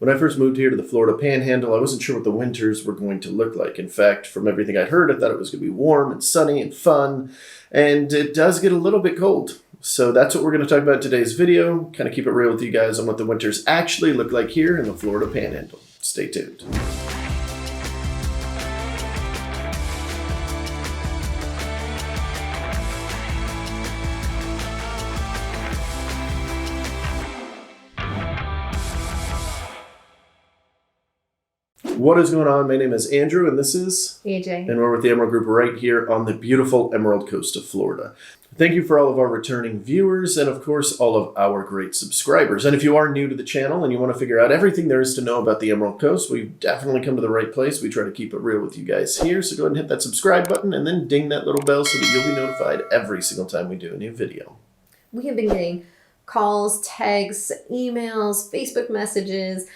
When I first moved here to the Florida Panhandle, I wasn't sure what the winters were going to look like. In fact, from everything I'd heard, I thought it was going to be warm and sunny and fun, and it does get a little bit cold. So that's what we're going to talk about in today's video, kind of keep it real with you guys on what the winters actually look like here in the Florida Panhandle. Stay tuned. What is going on? My name is Andrew, and this is AJ. And we're with the Emerald Group right here on the beautiful Emerald Coast of Florida. Thank you for all of our returning viewers and, of course, all of our great subscribers. And if you are new to the channel and you want to figure out everything there is to know about the Emerald Coast, we've definitely come to the right place. We try to keep it real with you guys here. So go ahead and hit that subscribe button and then ding that little bell so that you'll be notified every single time we do a new video. We have been getting calls, texts, emails, Facebook messages,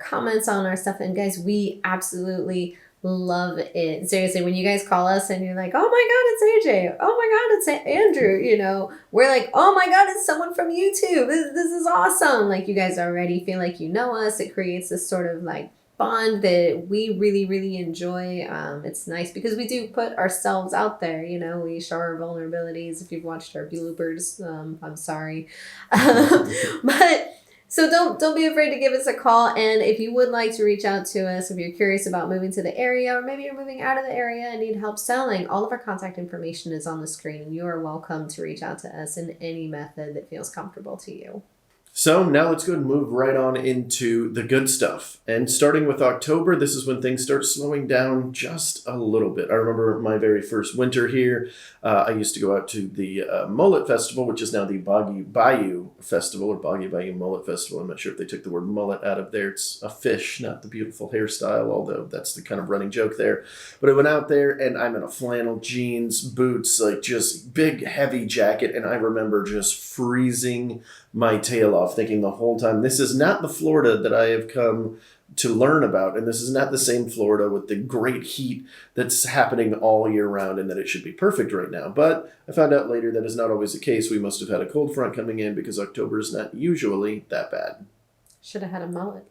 comments on our stuff. And guys, we absolutely love it. Seriously, when you guys call us and you're like, oh my God, it's AJ. Oh my God, it's Andrew. You know, we're like, oh my God, it's someone from YouTube. This is awesome. Like, you guys already feel like you know us. It creates this sort of like bond that we really, really enjoy. It's nice because we do put ourselves out there. You know, we show our vulnerabilities. If you've watched our bloopers, I'm sorry. But so don't be afraid to give us a call. And if you would like to reach out to us, if you're curious about moving to the area, or maybe you're moving out of the area and need help selling, all of our contact information is on the screen, and you are welcome to reach out to us in any method that feels comfortable to you. So now let's go and move right on into the good stuff. And starting with October, this is when things start slowing down just a little bit. I remember my very first winter here. I used to go out to the Mullet Festival, which is now the Boggy Bayou Festival, or Boggy Bayou Mullet Festival. I'm not sure if they took the word mullet out of there. It's a fish, not the beautiful hairstyle, although that's the kind of running joke there. But I went out there and I'm in a flannel, jeans, boots, like just big, heavy jacket. And I remember just freezing my tail off, thinking the whole time, this is not the Florida that I have come to learn about, and this is not the same Florida with the great heat that's happening all year round, and that it should be perfect right now. But I found out later that is not always the case. We must have had a cold front coming in because October is not usually that bad. Should have had a mullet.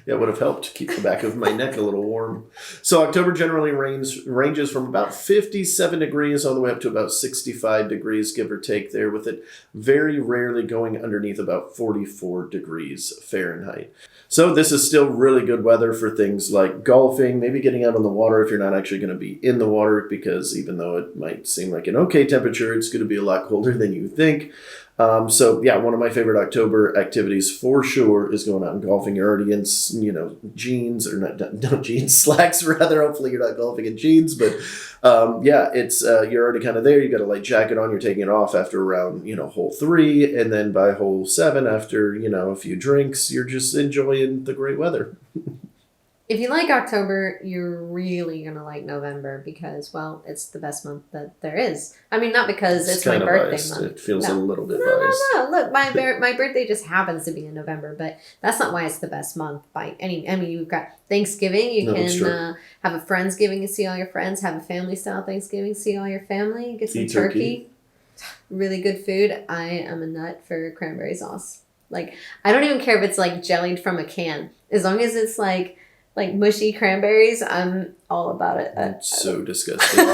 Yeah, it would have helped keep the back of my neck a little warm. So October generally ranges from about 57 degrees all the way up to about 65 degrees, give or take there, with it very rarely going underneath about 44 degrees Fahrenheit. So this is still really good weather for things like golfing, maybe getting out on the water if you're not actually going to be in the water, because even though it might seem like an okay temperature, it's going to be a lot colder than you think. So yeah, one of my favorite October activities for sure is going out and golfing. You're already in, jeans, or not jeans, slacks rather. Hopefully you're not golfing in jeans, but yeah, it's you're already kind of there. You got a light jacket on. You're taking it off after around hole 3, and then by hole 7, after a few drinks, you're just enjoying the great weather. If you like October, you're really going to like November because, well, it's the best month that there is. I mean, not because it's my birthday month. It feels a little bit biased. No. Look, my birthday just happens to be in November, but that's not why it's the best month by any. I mean, you've got Thanksgiving. You can have a Friendsgiving and see all your friends. Have a family-style Thanksgiving, see all your family. Get some turkey. Really good food. I am a nut for cranberry sauce. Like, I don't even care if it's like jellied from a can. As long as it's like mushy cranberries, I'm all about it. It's so disgusting.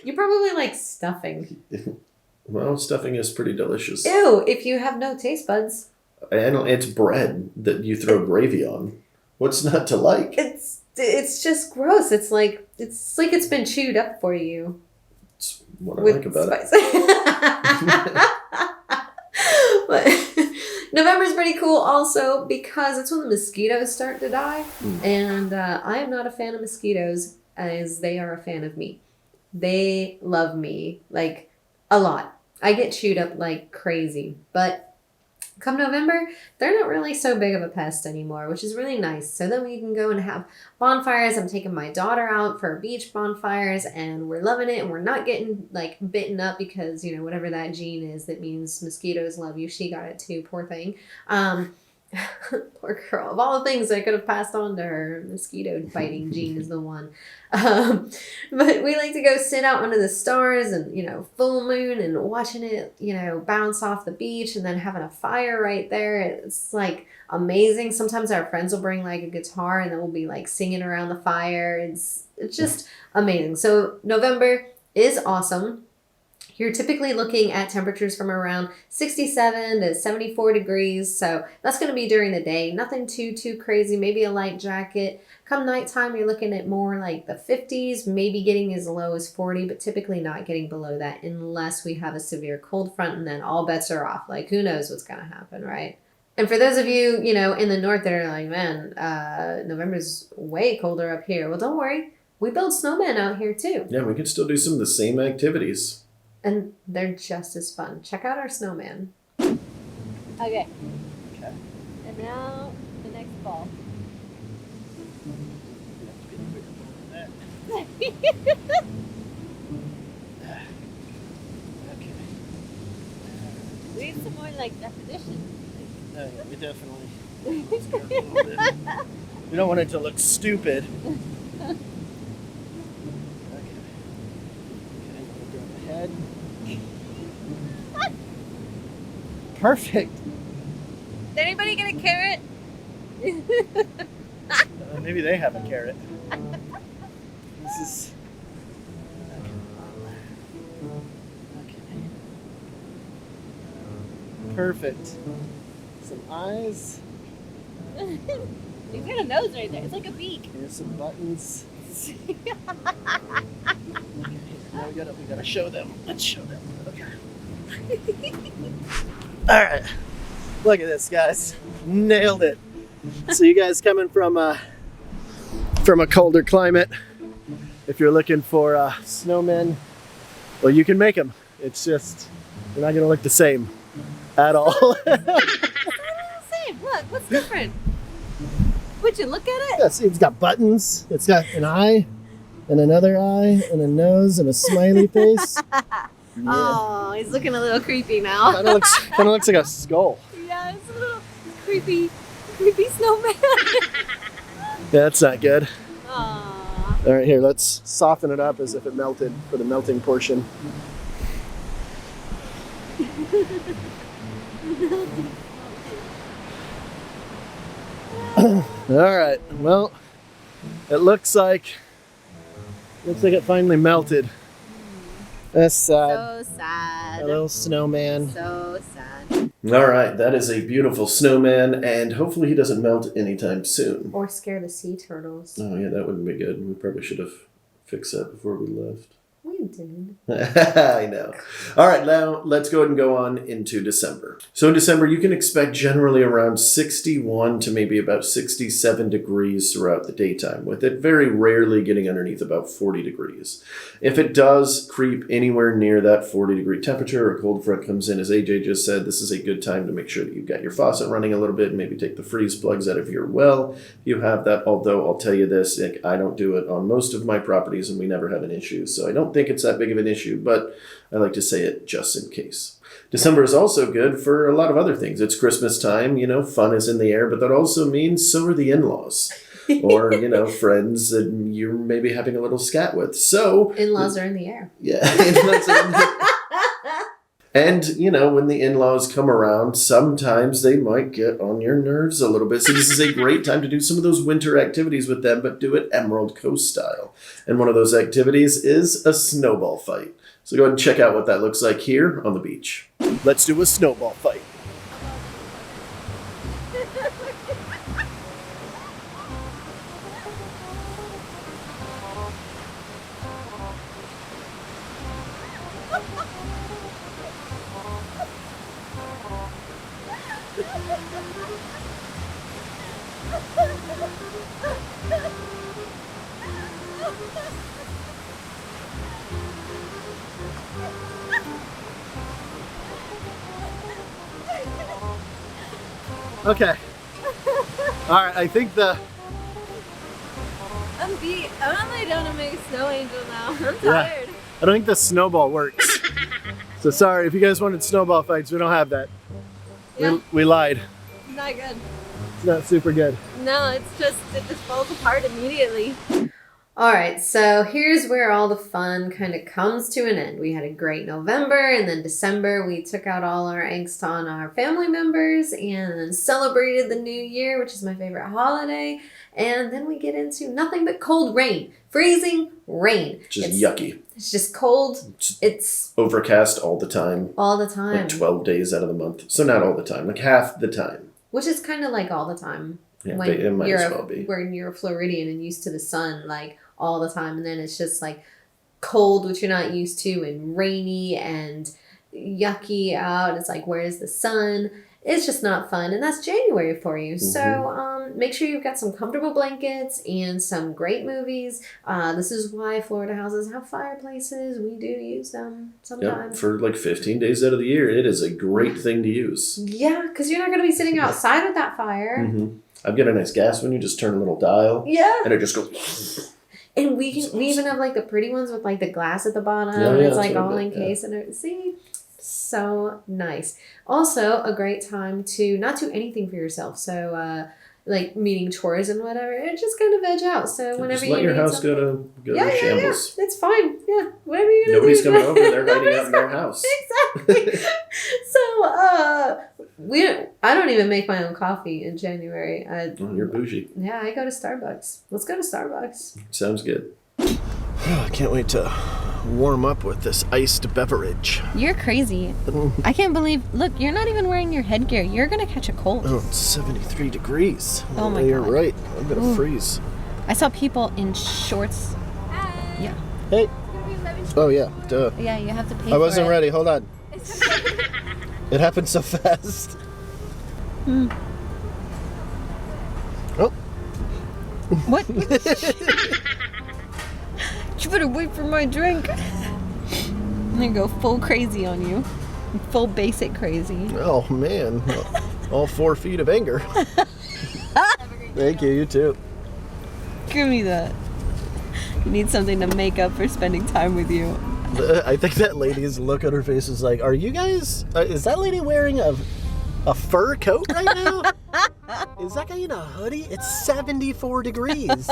You probably like stuffing. Well, stuffing is pretty delicious. Ew, if you have no taste buds. It's bread that you throw gravy on. What's not to like? It's just gross. It's like it's been chewed up for you. It's what I like about spice. But November's pretty cool also because it's when the mosquitoes start to die. And I am not a fan of mosquitoes as they are a fan of me. They love me, like, a lot. I get chewed up like crazy. But come November, they're not really so big of a pest anymore, which is really nice. So then we can go and have bonfires. I'm taking my daughter out for beach bonfires, and we're loving it. And we're not getting, like, bitten up because, whatever that gene is that means mosquitoes love you. She got it too, poor thing. Poor girl. Of all the things I could have passed on to her, mosquito biting gene is the one. But we like to go sit out under the stars and, full moon and watching it, bounce off the beach and then having a fire right there. It's like amazing. Sometimes our friends will bring like a guitar and then we'll be like singing around the fire. It's just amazing. So November is awesome. You're typically looking at temperatures from around 67 to 74 degrees. So that's going to be during the day. Nothing too crazy. Maybe a light jacket. Come nighttime, you're looking at more like the 50s, maybe getting as low as 40, but typically not getting below that unless we have a severe cold front, and then all bets are off. Like, who knows what's going to happen, right? And for those of you, in the north that are like, man, November's way colder up here. Well, don't worry. We build snowmen out here too. Yeah, we can still do some of the same activities. And they're just as fun. Check out our snowman. Okay. And now the next ball. We need some more like definition. Yeah, we definitely. Let's go a little bit. We don't want it to look stupid. Okay. Head. Perfect. Did anybody get a carrot? Maybe they have a carrot. This is. Okay. Perfect. Some eyes. You've got a nose right there. It's like a beak. Here's some buttons. Now we gotta show them. Let's show them. Okay. All right. Look at this, guys. Nailed it. So you guys coming from a colder climate, if you're looking for snowmen, well, you can make them. It's just they're not gonna look the same at all. It's not the same. Look, what's different? Would you look at it? Yeah, see, it's got buttons. It's got an eye, and another eye, and a nose, and a smiley face. Yeah. Oh, he's looking a little creepy now. Kind of looks like a skull. Yeah, it's a little creepy snowman. Yeah, that's not good. Aww. All right, here, let's soften it up as if it melted for the melting portion. All right, well, it looks like it finally melted. That's sad. So sad. A little snowman. So sad. All right, that is a beautiful snowman, and hopefully he doesn't melt anytime soon. Or scare the sea turtles. Oh yeah, that wouldn't be good. We probably should have fixed that before we left. We did. I know. All right, now let's go ahead and go on into December. So in December, you can expect generally around 61 to maybe about 67 degrees throughout the daytime, with it very rarely getting underneath about 40 degrees. If it does creep anywhere near that 40-degree temperature or a cold front comes in, as AJ just said, this is a good time to make sure that you've got your faucet running a little bit and maybe take the freeze plugs out of your well. You have that, although I'll tell you this, I don't do it on most of my properties and we never have an issue. So I don't think it's that big of an issue, but I like to say it just in case. December is also good for a lot of other things. It's Christmas time, fun is in the air, but that also means so are the in-laws. Or, friends that you're maybe having a little scat with. So In-laws are in the air. Yeah. In-laws are in the air. And, when the in-laws come around, sometimes they might get on your nerves a little bit. So this is a great time to do some of those winter activities with them, but do it Emerald Coast style. And one of those activities is a snowball fight. So go ahead and check out what that looks like here on the beach. Let's do a snowball fight. Okay. All right, I think I'm beat. I'm gonna lay down and make a snow angel now. I'm tired. I don't think the snowball works. So sorry, if you guys wanted snowball fights, we don't have that. Yeah. We lied. Not good. It's not super good. No, it just falls apart immediately. All right, so here's where all the fun kind of comes to an end. We had a great November, and then December we took out all our angst on our family members and then celebrated the new year, which is my favorite holiday. And then we get into nothing but cold rain, freezing rain. Just yucky. It's just cold. It's overcast all the time. All the time. Like 12 days out of the month. So not all the time, like half the time. Which is kind of like all the time. Yeah, it might as well be. When you're a Floridian and used to the sun, like, all the time. And then it's just, like, cold, which you're not used to, and rainy and yucky out. It's like, where's the sun? It's just not fun. And that's January for you. Mm-hmm. So make sure you've got some comfortable blankets and some great movies. This is why Florida houses have fireplaces. We do use them sometimes. Yeah, for like 15 days out of the year, it is a great thing to use. Yeah, because you're not going to be sitting outside with that fire. Mm-hmm. I've got a nice gas one. You just turn a little dial. Yeah. And it just goes... And we even have, like, the pretty ones with, like, the glass at the bottom. Yeah, it's, like, all encased. Yeah. And see? So nice. Also, a great time to not do anything for yourself. So, like, meeting chores and whatever. And just kind of veg out. So, whenever just you let your house something, go to shambles. Yeah. It's fine. Yeah. Whatever you're going to do. Nobody's coming over. They're hiding out in their house. Exactly. So, I don't even make my own coffee in January. You're bougie. Yeah, I go to Starbucks. Let's go to Starbucks. Sounds good. I can't wait to warm up with this iced beverage. You're crazy. I can't believe... Look, you're not even wearing your headgear. You're going to catch a cold. Oh, it's 73 degrees. Oh, my God. You're right. I'm going to freeze. I saw people in shorts. Hi. Yeah. Hey. Oh, yeah. Duh. Yeah, you have to pay I wasn't ready. Hold on. It's okay. It happened so fast. Oh. What? You better wait for my drink. I'm gonna go full crazy on you. Full basic crazy. Oh, man. All 4 feet of anger. Thank you. You too. Give me that. You need something to make up for spending time with you. I think that lady's look on her face is like, are you guys... is that lady wearing a fur coat right now? Is that guy in a hoodie? It's 74 degrees.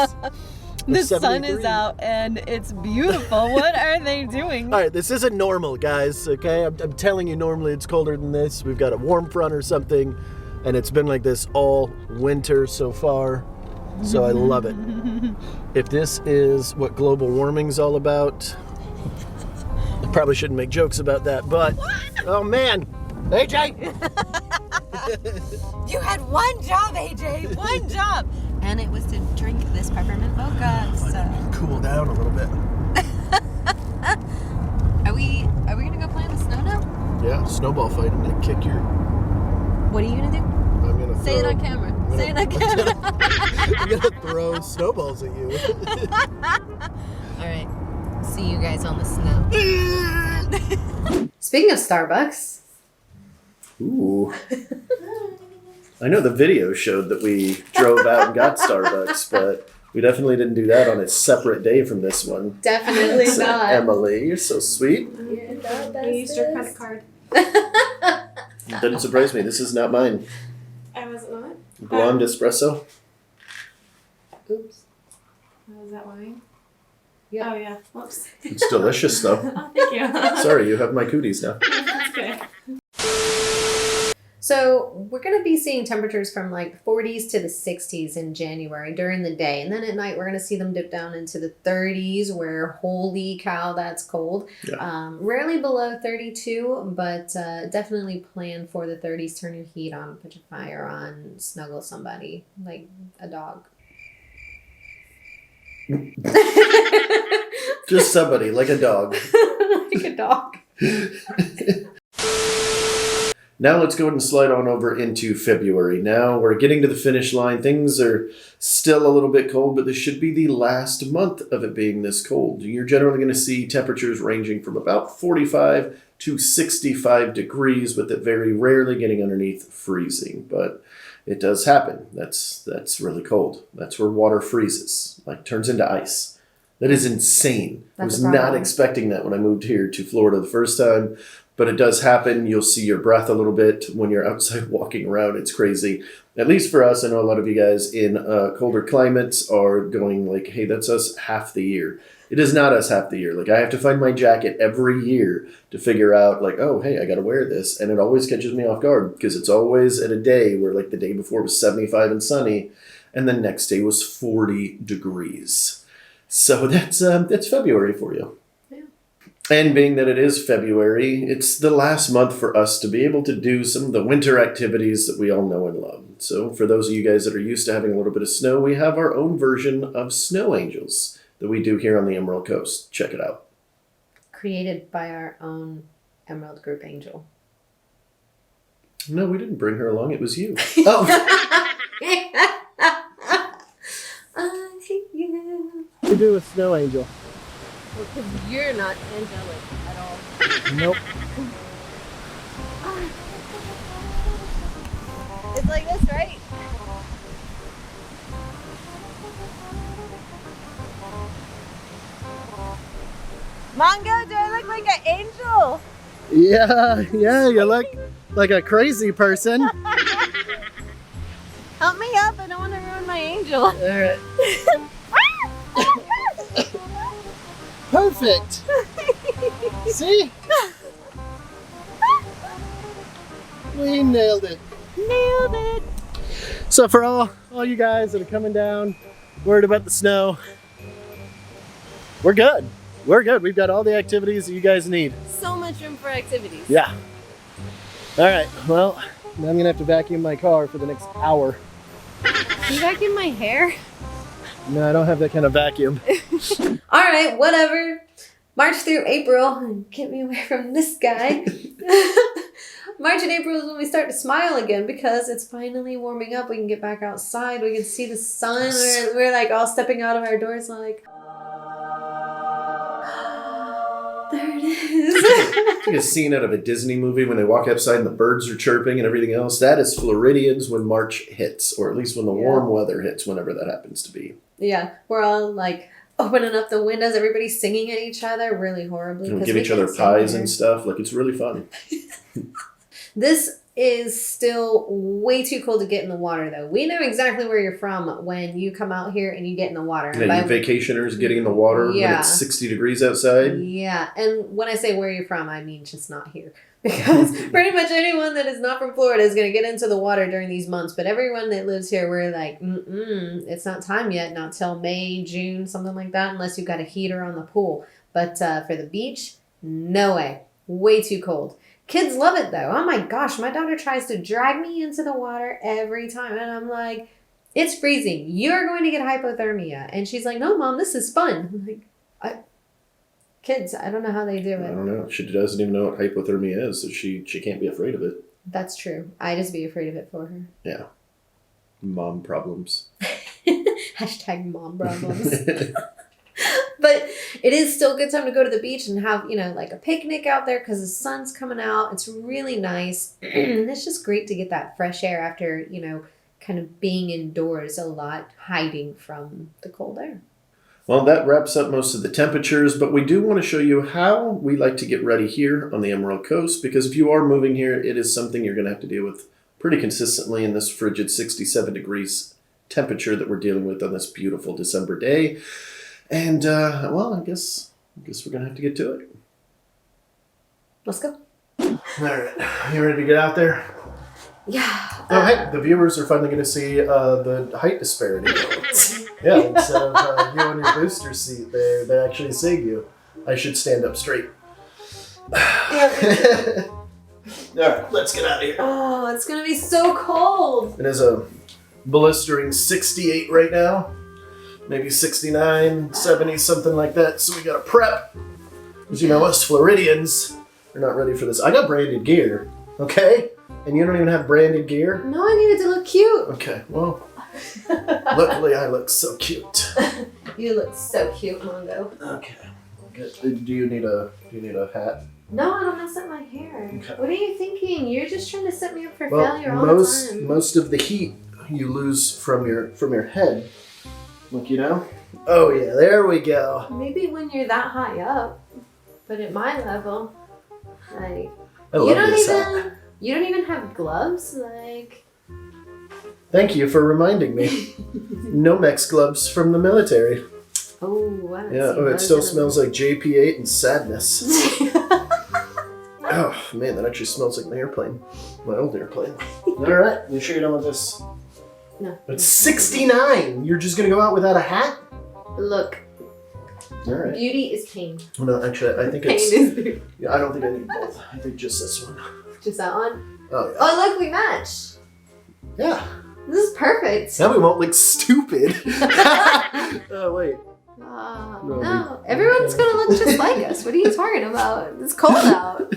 The sun is out and it's beautiful. What are they doing? All right, this isn't normal, guys, okay? I'm telling you, normally it's colder than this. We've got a warm front or something, and it's been like this all winter so far, so I love it. If this is what global warming's all about, I probably shouldn't make jokes about that, but... Oh, man! AJ! You had one job, AJ. One job. And it was to drink this peppermint mocha. So Cool down a little bit. Are we gonna go play in the snow now? Yeah, snowball fight. I'm gonna kick your... What are you gonna do? I'm gonna Say it on camera. Say it on camera. I'm gonna throw snowballs at you. All right. See you guys on the snow. Speaking of Starbucks. Ooh. I know the video showed that we drove out and got Starbucks, but we definitely didn't do that on a separate day from this one. Definitely So, not. Emily, you're so sweet. You used your credit card. It didn't surprise me. This is not mine. I was not. Blonde espresso. Oops. Was that mine? Yeah. Oh yeah. Whoops. It's delicious, though. Oh, thank you. Sorry, you have my cooties now. That's good. So we're going to be seeing temperatures from like 40s to the 60s in January during the day. And then at night, we're going to see them dip down into the 30s where, holy cow, that's cold. Yeah. Rarely below 32, but definitely plan for the 30s. Turn your heat on, put your fire on, snuggle somebody like a dog. Just somebody, like a dog. Like a dog. Now let's go ahead and slide on over into February. Now we're getting to the finish line. Things are still a little bit cold, but this should be the last month of it being this cold. You're generally going to see temperatures ranging from about 45 to 65 degrees, with it very rarely getting underneath freezing. But it does happen. That's really cold. That's where water freezes, like turns into ice. That is insane. I was not expecting that when I moved here to Florida the first time. but it does happen. You'll see your breath a little bit when you're outside walking around. It's crazy. At least for us, I know a lot of you guys in colder climates are going like, hey, that's us half the year. It is not us half the year. Like, I have to find my jacket every year to figure out, like, oh, hey, I got to wear this. And it always catches me off guard because it's always at a day where, like, the day before was 75 and sunny, and the next day was 40 degrees. So that's February for you. Yeah. And being that it is February, it's the last month for us to be able to do some of the winter activities that we all know and love. So for those of you guys that are used to having a little bit of snow, we have our own version of Snow Angels that we do here on the Emerald Coast. Check it out. Created by our own Emerald Group Angel. No, we didn't bring her along. It was you. Oh. I hate you. We do a Snow Angel. Because you're not angelic at all. Nope. It's like this, right? Mongo, do I look like an angel? Yeah, you look like a crazy person. Help me up, I don't want to ruin my angel. All right. Perfect. See? We nailed it. Nailed it. So for all you guys that are coming down, worried about the snow, we're good. We're good. We've got all the activities that you guys need. So much room for activities. Yeah. All right. Well, now I'm gonna have to vacuum my car for the next hour. Can you vacuum my hair? No, I don't have that kind of vacuum. All right, whatever. March through April. Get me away from this guy. March and April is when we start to smile again because it's finally warming up. We can get back outside. We can see the sun. Yes. We're like all stepping out of our doors like, there it is. It's like a scene out of a Disney movie when they walk outside and the birds are chirping and everything else. That is Floridians when March hits, or at least when the warm weather hits, whenever that happens to be. Yeah, we're all like opening up the windows. Everybody's singing at each other really horribly. And 'cause give we each other can't sing pies here. and stuff. Like, it's really fun. This is still way too cold to get in the water, though. We know exactly where you're from when you come out here and you get in the water. And Yeah, you vacationers getting in the water when Yeah. it's 60 degrees outside. Yeah, and when I say where you're from, I mean just not here. Because pretty much anyone that is not from Florida is going to get into the water during these months. But everyone that lives here, we're like, it's not time yet. Not till May, June, something like that, unless you've got a heater on the pool. But for the beach, no way. Way too cold. Kids love it, though. Oh my gosh, my daughter tries to drag me into the water every time. And I'm like, it's freezing. You're going to get hypothermia. And she's like, no, Mom, this is fun. I'm like, kids, I don't know how they do I it. don't know. She doesn't even know what hypothermia is, so she can't be afraid of it. That's true. I just be afraid of it for her. Yeah. Mom problems. Hashtag mom problems. But it is still a good time to go to the beach and have, like a picnic out there because the sun's coming out. It's really nice. And it's just great to get that fresh air after, kind of being indoors a lot, hiding from the cold air. Well, that wraps up most of the temperatures, but we do want to show you how we like to get ready here on the Emerald Coast, because if you are moving here, it is something you're going to have to deal with pretty consistently in this frigid 67 degrees temperature that we're dealing with on this beautiful December day. And, well, I guess we're going to have to get to it. Let's go. All right. You ready to get out there? Yeah. Oh, hey, the viewers are finally going to see the height disparity. Yeah, instead of you on your booster seat, they're actually seeing you. I should stand up straight. All right, let's get out of here. Oh, it's going to be so cold. It is a blistering 68 right now. Maybe 69, 70, something like that. So we got to prep. As you know, us Floridians are not ready for this. I got branded gear, okay? And you don't even have branded gear? No, I needed to look cute. Okay, well, luckily I look so cute. You look so cute, Mongo. Okay. Good. Do you need a hat? No, I don't mess up my hair. Okay. What are you thinking? You're just trying to set me up for Well, failure all the time. most of the heat you lose from your head. Look, Oh yeah, there we go. Maybe when you're that high up, but at my level, like, I love this hat. You don't even have gloves, like. Thank you for reminding me. Nomex gloves from the military. Oh wow. Yeah, oh, it still smells like JP8 and sadness. Oh man, that actually smells like my airplane. My old airplane. Alright, you sure you're done with this? No. It's 69! You're just gonna go out without a hat? Look, Alright. beauty is pain. No, actually, I think Pain it's... is beauty. Yeah, I don't think I need both. I think just this one. Just that one? Oh yeah. Oh look, we match. Yeah. This is perfect. Now we won't look stupid. Oh wait. No, No, everyone's gonna look just like us. What are you talking about? It's cold out.